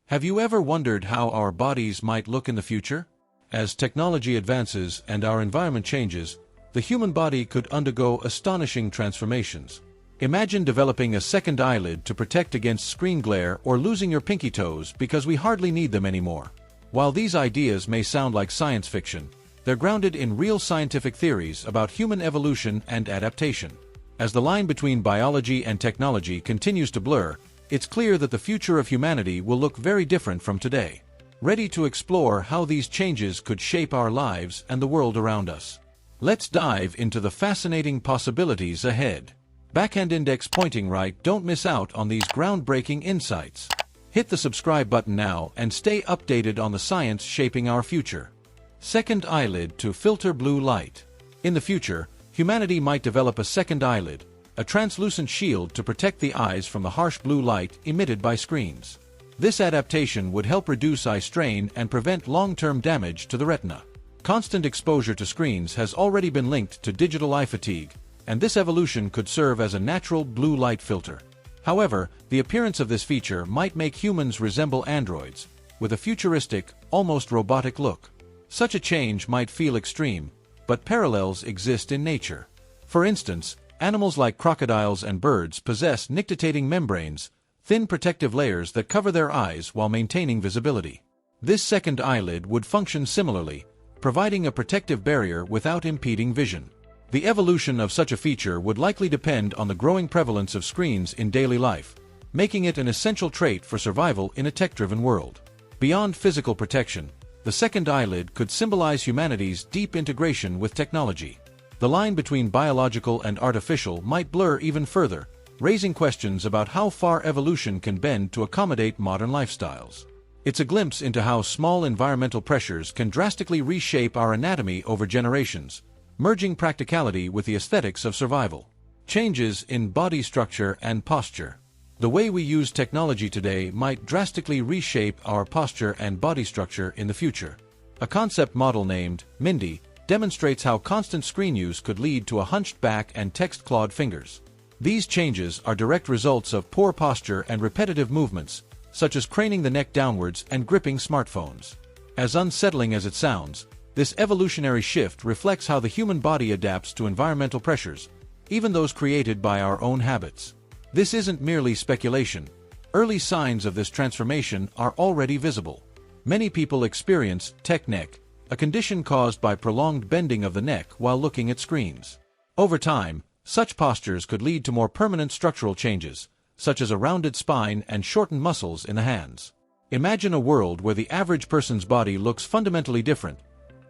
Have you ever wondered how our bodies might look in the future? As technology advances and our environment changes, the human body could undergo astonishing transformations. Imagine developing a second eyelid to protect against screen glare or losing your pinky toes because we hardly need them anymore. While these ideas may sound like science fiction, they're grounded in real scientific theories about human evolution and adaptation. As the line between biology and technology continues to blur, it's clear that the future of humanity will look very different from today. Ready to explore how these changes could shape our lives and the world around us? Let's dive into the fascinating possibilities ahead. Backhand index pointing right. Don't miss out on these groundbreaking insights. Hit the subscribe button now and stay updated on the science shaping our future. Second eyelid to filter blue light. In the future, humanity might develop a second eyelid, a translucent shield to protect the eyes from the harsh blue light emitted by screens. This adaptation would help reduce eye strain and prevent long-term damage to the retina. Constant exposure to screens has already been linked to digital eye fatigue, and this evolution could serve as a natural blue light filter. However, the appearance of this feature might make humans resemble androids, with a futuristic, almost robotic look. Such a change might feel extreme, but parallels exist in nature. For instance, animals like crocodiles and birds possess nictitating membranes, thin protective layers that cover their eyes while maintaining visibility. This second eyelid would function similarly, providing a protective barrier without impeding vision. The evolution of such a feature would likely depend on the growing prevalence of screens in daily life, making it an essential trait for survival in a tech-driven world. Beyond physical protection, the second eyelid could symbolize humanity's deep integration with technology. The line between biological and artificial might blur even further, raising questions about how far evolution can bend to accommodate modern lifestyles. It's a glimpse into how small environmental pressures can drastically reshape our anatomy over generations, merging practicality with the aesthetics of survival. Changes in body structure and posture. The way we use technology today might drastically reshape our posture and body structure in the future. A concept model named Mindy demonstrates how constant screen use could lead to a hunched back and text-clawed fingers. These changes are direct results of poor posture and repetitive movements, such as craning the neck downwards and gripping smartphones. As unsettling as it sounds, this evolutionary shift reflects how the human body adapts to environmental pressures, even those created by our own habits. This isn't merely speculation. Early signs of this transformation are already visible. Many people experience tech neck, a condition caused by prolonged bending of the neck while looking at screens. Over time, such postures could lead to more permanent structural changes, such as a rounded spine and shortened muscles in the hands. Imagine a world where the average person's body looks fundamentally different,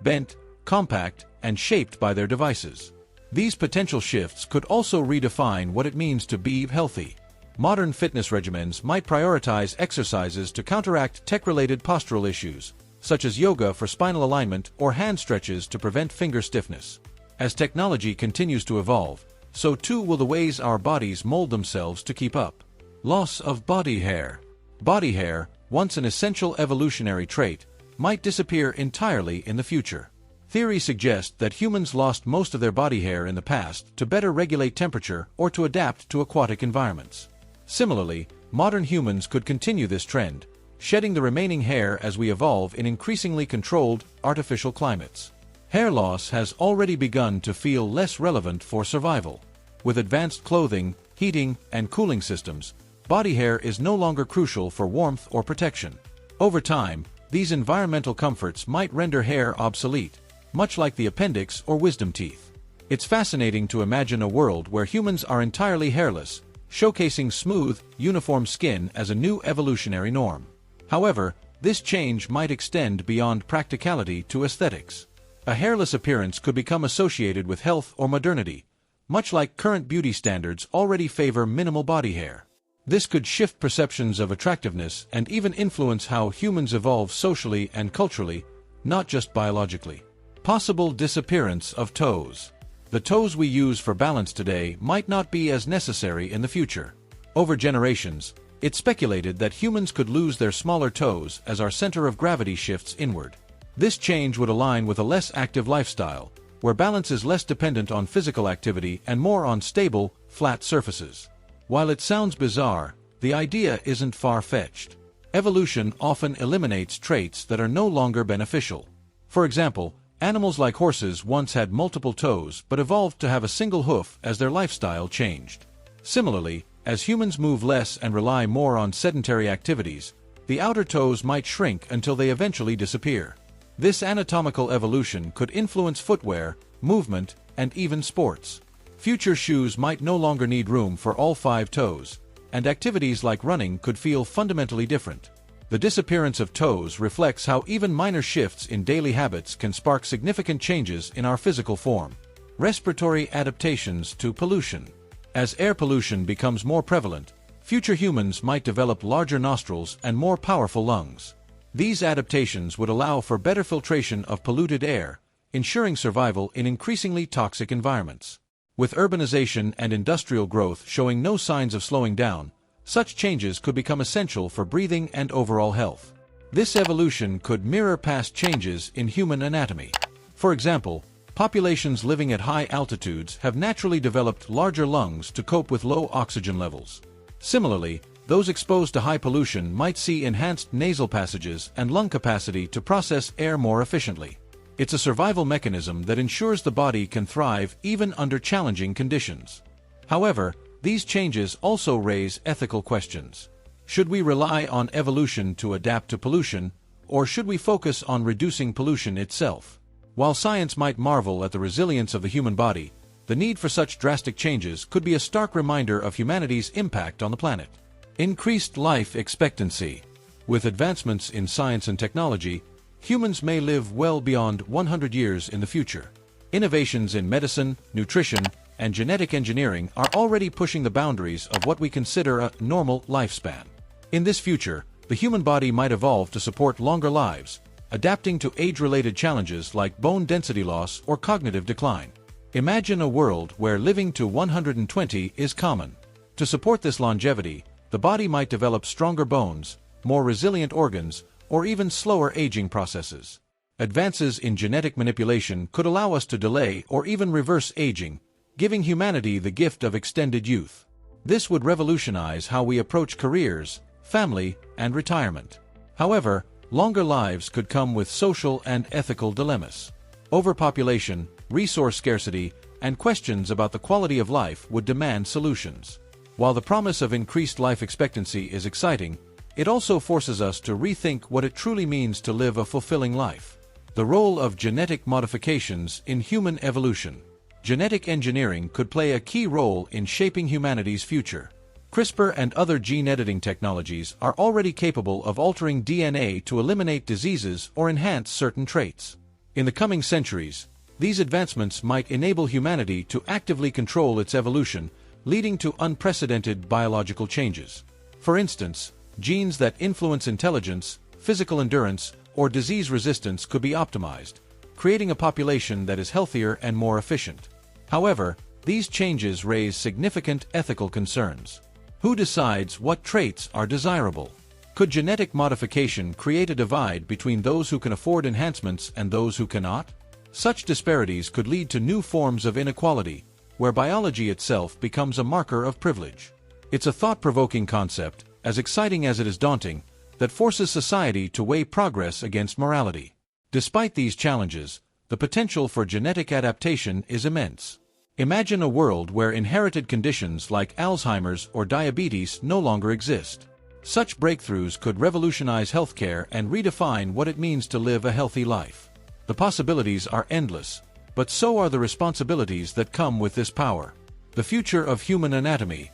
bent, compact, and shaped by their devices. These potential shifts could also redefine what it means to be healthy. Modern fitness regimens might prioritize exercises to counteract tech-related postural issues, such as yoga for spinal alignment or hand stretches to prevent finger stiffness. As technology continues to evolve, so too will the ways our bodies mold themselves to keep up. Loss of body hair. Body hair, once an essential evolutionary trait, might disappear entirely in the future. Theories suggest that humans lost most of their body hair in the past to better regulate temperature or to adapt to aquatic environments. Similarly, modern humans could continue this trend, shedding the remaining hair as we evolve in increasingly controlled, artificial climates. Hair loss has already begun to feel less relevant for survival. With advanced clothing, heating, and cooling systems, body hair is no longer crucial for warmth or protection. Over time, these environmental comforts might render hair obsolete, much like the appendix or wisdom teeth. It's fascinating to imagine a world where humans are entirely hairless, showcasing smooth, uniform skin as a new evolutionary norm. However, this change might extend beyond practicality to aesthetics. A hairless appearance could become associated with health or modernity, much like current beauty standards already favor minimal body hair. This could shift perceptions of attractiveness and even influence how humans evolve socially and culturally, not just biologically. Possible disappearance of toes. The toes we use for balance today might not be as necessary in the future. Over generations, it's speculated that humans could lose their smaller toes as our center of gravity shifts inward. This change would align with a less active lifestyle, where balance is less dependent on physical activity and more on stable, flat surfaces. While it sounds bizarre, the idea isn't far-fetched. Evolution often eliminates traits that are no longer beneficial. For example, animals like horses once had multiple toes but evolved to have a single hoof as their lifestyle changed. Similarly, as humans move less and rely more on sedentary activities, the outer toes might shrink until they eventually disappear. This anatomical evolution could influence footwear, movement, and even sports. Future shoes might no longer need room for all 5 toes, and activities like running could feel fundamentally different. The disappearance of toes reflects how even minor shifts in daily habits can spark significant changes in our physical form. Respiratory adaptations to pollution. As air pollution becomes more prevalent, future humans might develop larger nostrils and more powerful lungs. These adaptations would allow for better filtration of polluted air, ensuring survival in increasingly toxic environments. With urbanization and industrial growth showing no signs of slowing down, such changes could become essential for breathing and overall health. This evolution could mirror past changes in human anatomy. For example, populations living at high altitudes have naturally developed larger lungs to cope with low oxygen levels. Similarly, those exposed to high pollution might see enhanced nasal passages and lung capacity to process air more efficiently. It's a survival mechanism that ensures the body can thrive even under challenging conditions. However, these changes also raise ethical questions. Should we rely on evolution to adapt to pollution, or should we focus on reducing pollution itself? While science might marvel at the resilience of the human body, the need for such drastic changes could be a stark reminder of humanity's impact on the planet. Increased life expectancy. With advancements in science and technology, humans may live well beyond 100 years in the future. Innovations in medicine, nutrition, and genetic engineering are already pushing the boundaries of what we consider a normal lifespan. In this future, the human body might evolve to support longer lives, adapting to age-related challenges like bone density loss or cognitive decline. Imagine a world where living to 120 is common. To support this longevity, the body might develop stronger bones, more resilient organs, or even slower aging processes. Advances in genetic manipulation could allow us to delay or even reverse aging, giving humanity the gift of extended youth. This would revolutionize how we approach careers, family, and retirement. However, longer lives could come with social and ethical dilemmas. Overpopulation, resource scarcity, and questions about the quality of life would demand solutions. While the promise of increased life expectancy is exciting, it also forces us to rethink what it truly means to live a fulfilling life. The role of genetic modifications in human evolution. Genetic engineering could play a key role in shaping humanity's future. CRISPR and other gene editing technologies are already capable of altering DNA to eliminate diseases or enhance certain traits. In the coming centuries, these advancements might enable humanity to actively control its evolution, leading to unprecedented biological changes. For instance, genes that influence intelligence, physical endurance, or disease resistance could be optimized, creating a population that is healthier and more efficient. However, these changes raise significant ethical concerns. Who decides what traits are desirable? Could genetic modification create a divide between those who can afford enhancements and those who cannot? Such disparities could lead to new forms of inequality, where biology itself becomes a marker of privilege. It's a thought-provoking concept, as exciting as it is daunting, that forces society to weigh progress against morality. Despite these challenges, the potential for genetic adaptation is immense. Imagine a world where inherited conditions like Alzheimer's or diabetes no longer exist. Such breakthroughs could revolutionize healthcare and redefine what it means to live a healthy life. The possibilities are endless, but so are the responsibilities that come with this power. The future of human anatomy.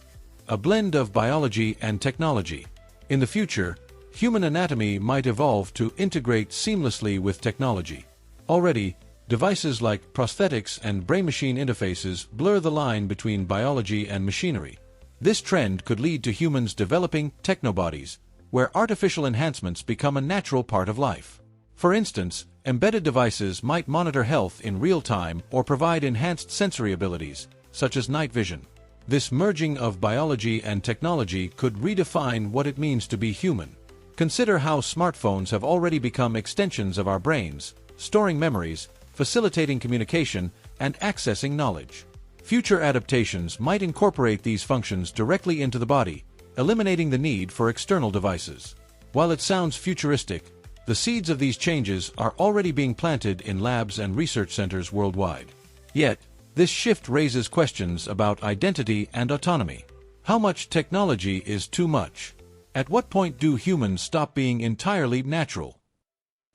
A blend of biology and technology. In the future, human anatomy might evolve to integrate seamlessly with technology. Already, devices like prosthetics and brain-machine interfaces blur the line between biology and machinery. This trend could lead to humans developing technobodies, where artificial enhancements become a natural part of life. For instance, embedded devices might monitor health in real time or provide enhanced sensory abilities, such as night vision. This merging of biology and technology could redefine what it means to be human. Consider how smartphones have already become extensions of our brains, storing memories, facilitating communication, and accessing knowledge. Future adaptations might incorporate these functions directly into the body, eliminating the need for external devices. While it sounds futuristic, the seeds of these changes are already being planted in labs and research centers worldwide. Yet, this shift raises questions about identity and autonomy. How much technology is too much? At what point do humans stop being entirely natural?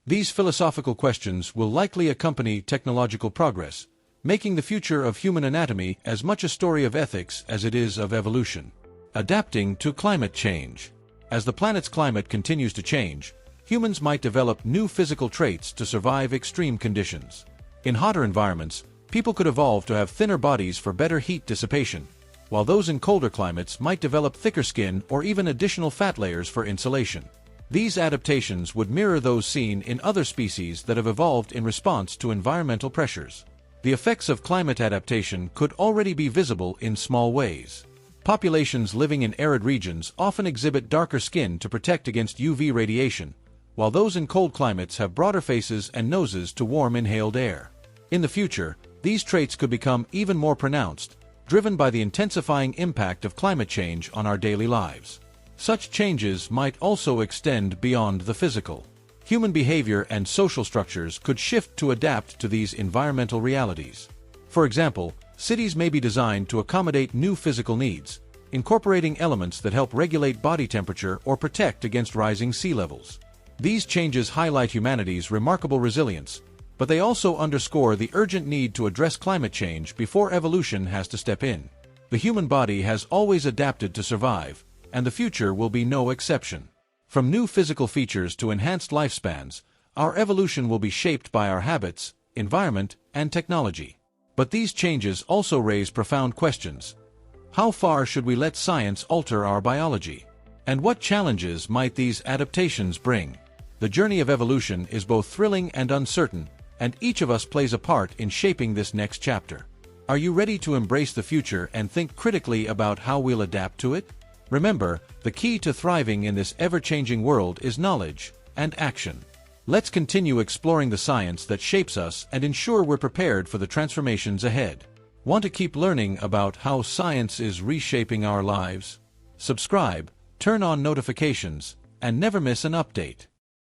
These philosophical questions will likely accompany technological progress, making the future of human anatomy as much a story of ethics as it is of evolution. Adapting to climate change. As the planet's climate continues to change, humans might develop new physical traits to survive extreme conditions. In hotter environments, people could evolve to have thinner bodies for better heat dissipation, while those in colder climates might develop thicker skin or even additional fat layers for insulation. These adaptations would mirror those seen in other species that have evolved in response to environmental pressures. The effects of climate adaptation could already be visible in small ways. Populations living in arid regions often exhibit darker skin to protect against UV radiation, while those in cold climates have broader faces and noses to warm inhaled air. In the future, these traits could become even more pronounced, driven by the intensifying impact of climate change on our daily lives. Such changes might also extend beyond the physical. Human behavior and social structures could shift to adapt to these environmental realities. For example, cities may be designed to accommodate new physical needs, incorporating elements that help regulate body temperature or protect against rising sea levels. These changes highlight humanity's remarkable resilience, but they also underscore the urgent need to address climate change before evolution has to step in. The human body has always adapted to survive, and the future will be no exception. From new physical features to enhanced lifespans, our evolution will be shaped by our habits, environment, and technology. But these changes also raise profound questions. How far should we let science alter our biology? And what challenges might these adaptations bring? The journey of evolution is both thrilling and uncertain, and each of us plays a part in shaping this next chapter. Are you ready to embrace the future and think critically about how we'll adapt to it? Remember, the key to thriving in this ever-changing world is knowledge and action. Let's continue exploring the science that shapes us and ensure we're prepared for the transformations ahead. Want to keep learning about how science is reshaping our lives? Subscribe, turn on notifications, and never miss an update.